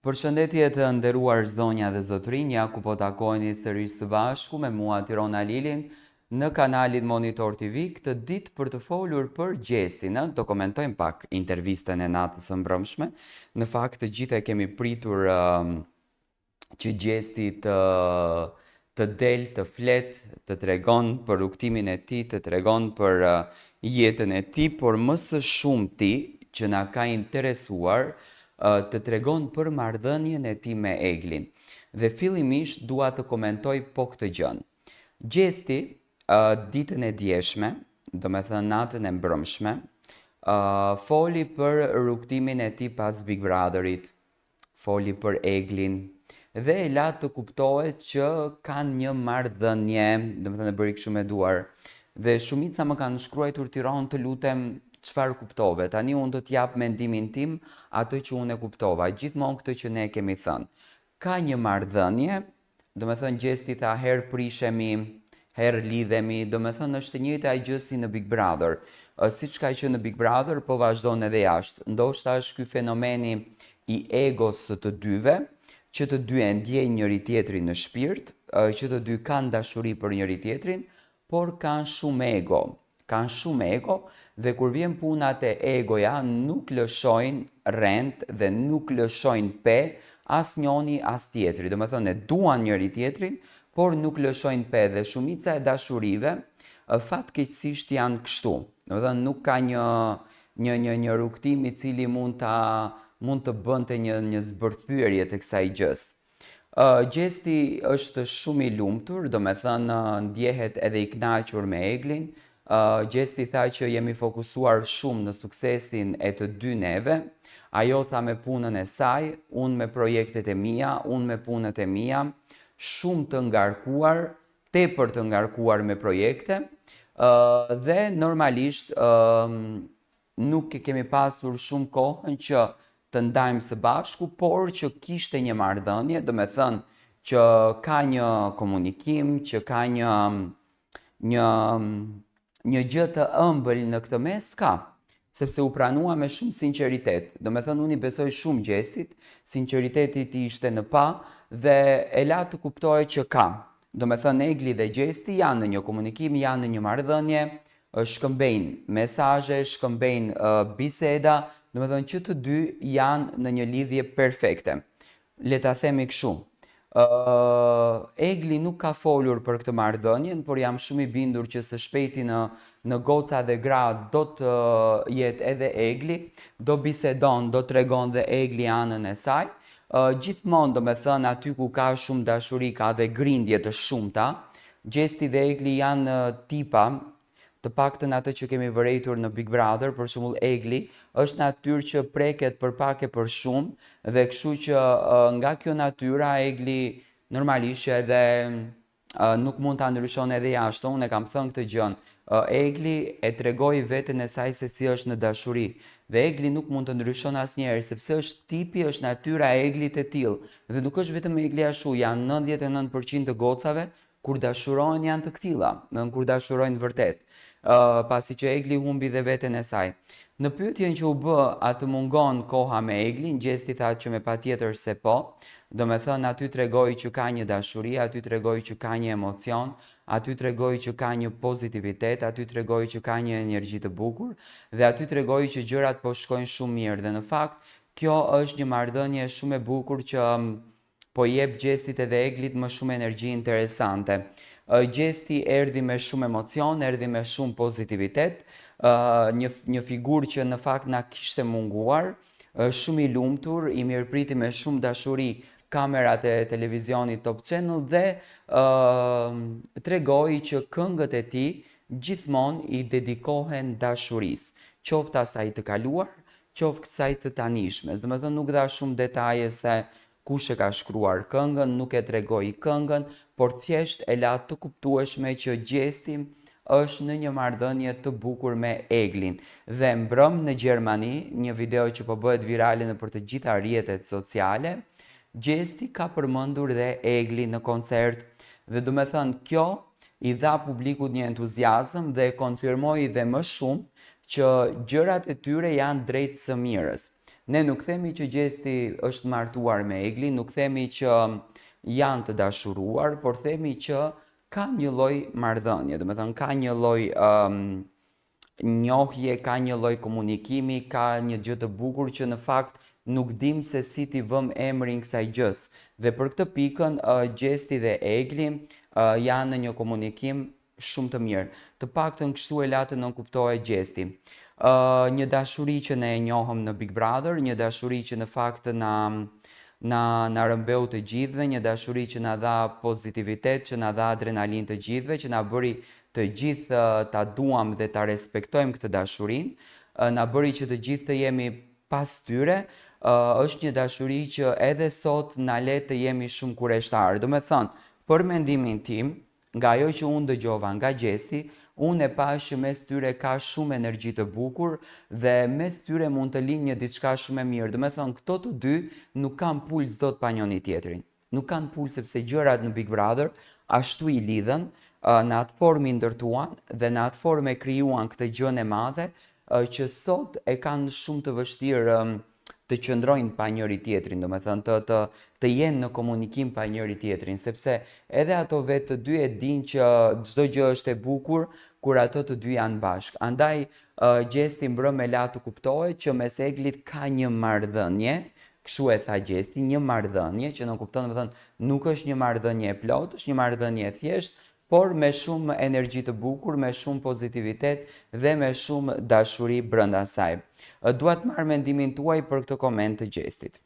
Përshëndetje të nderuar zonja dhe zotrinj, ja ku po takojeni sërish së bashku me mua Tirona Lilin në kanalin Monitor TV këtë ditë për të folur për Gjestin. Do komentojmë pak intervistën e natës së mbrëmshme. Në fakt të gjithë e kemi pritur që Gjesti të del, të flet, të tregon për rrugtimin e tij, të tregon për jetën e tij, por më së shumti që na ka interesuar të tregon për marrëdhënien e tij me Eglin. Dhe fillimisht dua të komentoj po këtë gjën. Gjesti ditën e djeshme, do me thënë natën e mbrëmshme, foli për rrugtimin e tij pas Big Brotherit, foli për Eglin dhe e la të kuptohet që kanë një marrëdhënie, do me thënë e bëri kështu me duar. Dhe shumica më kanë shkruar Tiron, të lutem, çfarë kuptove? Tani unë do t'jap mendimin tim ato që unë e kuptova. Gjithmonë këtë që ne kemi thënë. Ka një marrëdhënie, do me thënë Gjesti tha herë prishemi, herë lidhemi, do me thënë është e njëjta gjë si në Big Brother. Siç ka qenë në Big Brother, po vazhdon edhe jashtë. Ndoshta është ky fenomeni i egos së të dyve, që të dy e ndjejnë njëri tjetrin në shpirt, që të dy kanë dashuri për njëri tjetrin, por kanë shumë ego. Kanë shumë ego dhe kur vjen puna te egoja nuk lëshojnë rend dhe nuk lëshojnë pe as njoni as tjetri. Do me thënë e duan njëri tjetrin, por nuk lëshojnë pe dhe shumica e dashurive fatkeqësisht janë kështu. Do me thënë nuk ka një rrugtim i cili mund të bënte një zbërthyerje të kësaj gjës. Gjesti është shumë i lumtur, do me thënë ndjehet edhe i kënaqur me Eglin. Gjesti tha që jemi fokusuar shumë në suksesin e të dy neve. Ajo tha me punën e saj, unë me projektet e mia, unë me punët e mia, shumë të ngarkuar, tepër të ngarkuar me projekte, dhe normalisht nuk kemi pasur shumë kohën që të ndajmë së bashku, por që kishte një marrëdhënie, do me thënë që ka një komunikim, që ka një gjë të ëmbël në këtë mes, ka, sepse u pranua me shumë sinqeritet. Do me thënë unë i besoj shumë Gjestit, sinqeriteti i tij ishte në pa dhe e la të kuptohet që ka. Do me thënë Egli dhe Gjesti janë në një komunikim, janë në një marrëdhënie, shkëmbejnë mesazhe, shkëmbejnë biseda, do me thënë që të dy janë në një lidhje perfekte. Le ta themi kështu. Egli nuk ka folur për këtë marrëdhënien, por jam shumë i bindur që së shpejti në goca dhe gra do të jetë edhe Egli, do bisedon, do tregon dhe Egli anën e saj. Gjithmonë do me thënë aty ku ka shumë dashuri ka dhe grindje të shumta. Gjesti dhe Egli janë tipa, të paktën atë që kemi vërejtur në Big Brother, për shembull Egli është natyrë që preket për pak e për shumë dhe kështu që nga kjo natyra Egli normalisht edhe nuk mund ta ndryshon edhe jashtë. Unë e kam thënë këtë gjën. Egli e tregoi veten e saj se si është në dashuri dhe Egli nuk mund të ndryshon asnjëherë sepse është tipi, është natyra e Eglit e tillë. Dhe nuk është vetëm Egli ashtu, janë 99% të gocave kur dashurojnë janë të këtilla, kur dashurojnë vërtet. Pasi që Egli humbi dhe veten e saj. Në pyetjen që u bë a të mungon koha me Eglin, Gjesti tha që me patjetër se po. Do me thënë aty tregoi që ka një dashuri, aty tregoi që ka një emocion, aty tregoi që ka një pozitivitet, aty tregoi që ka një energji të bukur dhe aty tregoi që gjërat po shkojnë shumë mirë dhe në fakt kjo është një marrëdhënie shumë e bukur që po jep Gjestit edhe Eglit më shumë energji interesante. Gjesti erdhi me shumë emocion, erdhi me shumë pozitivitet, një figurë që në fakt na kishte munguar, shumë i lumtur, i mirëpriti me shumë dashuri kamerat e televizionit Top Channel dhe tregoi që këngët e tij gjithmonë i dedikohen dashurisë, qoftë asaj të kaluar, qoftë asaj të tanishmes. Do me thënë nuk dha shumë detaje se kush e ka shkruar këngën, nuk e tregoi këngën, por thjesht e la të kuptueshme që Gjesti është në një marrëdhënie të bukur me Eglin. Dhe mbrëm në Gjermani, një video që po bëhet virale nëpër të gjitha rrjetet sociale, Gjesti ka përmendur dhe Eglin në koncert dhe do me thënë kjo i dha publikut një entuziazëm dhe konfirmoi dhe më shumë që gjërat e tyre janë drejt së mirës. Ne nuk themi që Gjesti është martuar me Eglin, nuk themi që janë të dashuruar, por themi që ka një lloj marrëdhënie, do të thënë ka një lloj njohje, ka një lloj komunikimi, ka një gjë të bukur që në fakt nuk dim se si t'i vëm emrin kësaj gjës. Dhe për këtë pikën, Gjesti dhe Egli janë në një komunikim shumë të mirë. Të paktën kështu e latë nënkuptohet Gjesti. Një dashuri që ne e njohëm në Big Brother, një dashuri që në fakt na rëmbeu të gjithëve, një dashuri që na dha pozitivitet, që na dha adrenalin të gjithëve, që na bëri të gjithë ta duam dhe ta respektojmë këtë dashurinë, na bëri që të gjithë të jemi pas tyre, është një dashuri që edhe sot na le të jemi shumë kureshtarë. Do me thënë, për mendimin tim, nga ajo që unë dëgjova nga Gjesti, unë e pash që mes tyre ka shumë energji të bukur dhe mes tyre mund të linë një diçka shumë e mirë. Do me thënë, këto të dy nuk kanë puls dot pa njëri tjetrin. Nuk kanë puls sepse gjërat në Big Brother ashtu i lidhen, në atë formë i ndërtuan dhe në atë formë e krijuan këtë gjën e madhe që sot e kanë shumë të vështirë të qëndrojnë pa njëri tjetrin, do me thënë të jenë në komunikim pa njëri tjetrin, sepse edhe ato vetë të dy e din që çdo gjë është e bukur kur ato të dy janë bashkë. Andaj Gjesti mbrëm me la të kuptohet që mes Eglit ka një marrëdhënie, kështu e tha Gjesti, një marrëdhënie që nuk kupton, do me thënë nuk është një marrëdhënie e plotë, është një marrëdhënie e thjeshtë, por me shumë energji të bukur, me shumë pozitivitet dhe me shumë dashuri brenda saj. Dua të marr mendimin tuaj për këtë koment të Gjestit.